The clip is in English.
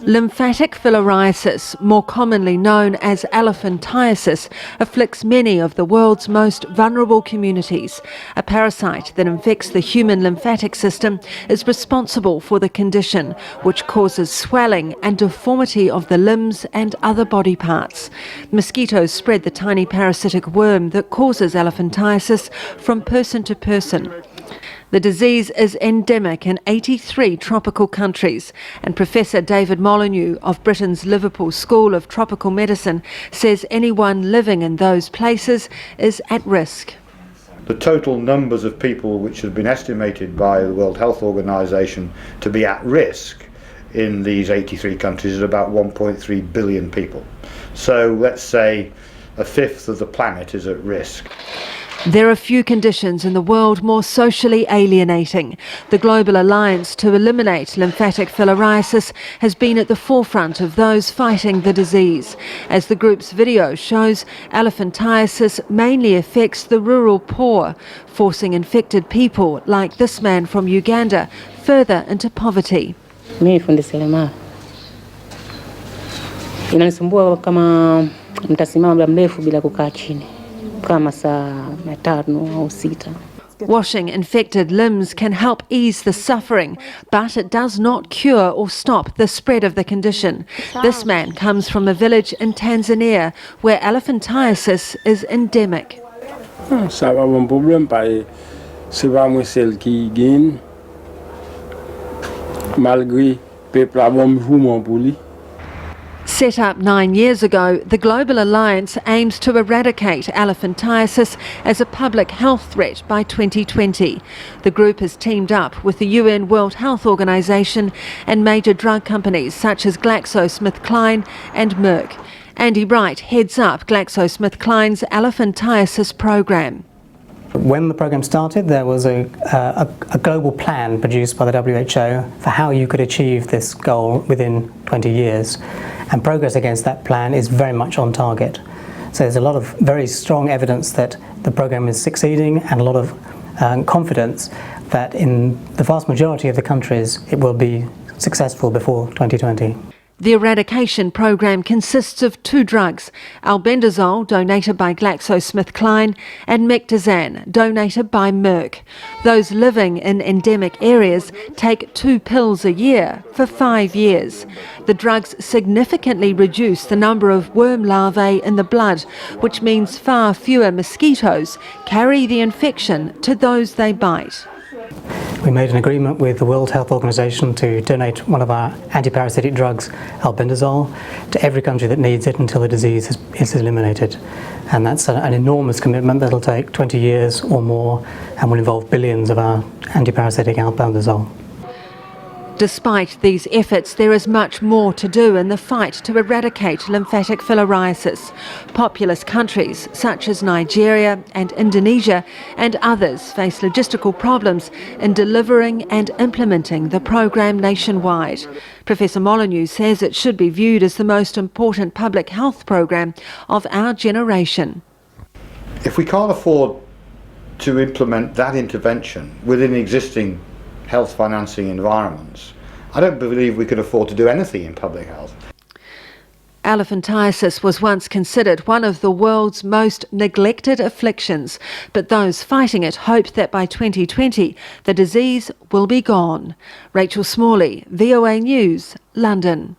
Lymphatic filariasis, more commonly known as elephantiasis, afflicts many of the world's most vulnerable communities. A parasite that infects the human lymphatic system is responsible for the condition, which causes swelling and deformity of the limbs and other body parts. Mosquitoes spread the tiny parasitic worm that causes elephantiasis from person to person. The disease is endemic in 83 tropical countries, and Professor David Molyneux of Britain's Liverpool School of Tropical Medicine says anyone living in those places is at risk. The total numbers of people which have been estimated by the World Health Organization to be at risk in these 83 countries is about 1.3 billion people. So let's say a fifth of the planet is at risk. There are few conditions in the world more socially alienating. The Global Alliance to Eliminate Lymphatic Filariasis has been at the forefront of those fighting the disease. As the group's video shows, elephantiasis mainly affects the rural poor, forcing infected people like this man from Uganda further into poverty. Mimi fundi seremala. Inanisumbua kama mtasimama muda mrefu bila kukaa chini. Washing infected limbs can help ease the suffering, but it does not cure or stop the spread of the condition. This man comes from a village in Tanzania where elephantiasis is endemic. Ça va un problème parce c'est pas moi celle qui gagne malgré peuple a bon mouvement pour lui. Set up 9 years ago, the Global Alliance aims to eradicate elephantiasis as a public health threat by 2020. The group has teamed up with the UN World Health Organization and major drug companies such as GlaxoSmithKline and Merck. Andy Wright heads up GlaxoSmithKline's elephantiasis program. When the program started, there was a global plan produced by the WHO for how you could achieve this goal within 20 years. And progress against that plan is very much on target. So there's a lot of very strong evidence that the program is succeeding and a lot of confidence that in the vast majority of the countries it will be successful before 2020. The eradication program consists of 2 drugs, albendazole, donated by GlaxoSmithKline, and mectizan, donated by Merck. Those living in endemic areas take 2 pills a year for 5 years. The drugs significantly reduce the number of worm larvae in the blood, which means far fewer mosquitoes carry the infection to those they bite. We made an agreement with the World Health Organization to donate one of our antiparasitic drugs, albendazole, to every country that needs it until the disease is eliminated. And that's an enormous commitment that'll take 20 years or more and will involve billions of our antiparasitic albendazole. Despite these efforts, there is much more to do in the fight to eradicate lymphatic filariasis. Populous countries such as Nigeria and Indonesia and others face logistical problems in delivering and implementing the program nationwide. Professor Molyneux says it should be viewed as the most important public health program of our generation. If we can't afford to implement that intervention within existing health financing environments, I don't believe we can afford to do anything in public health. Elephantiasis was once considered one of the world's most neglected afflictions, but those fighting it hope that by 2020 the disease will be gone. Rachel Smalley, VOA News, London.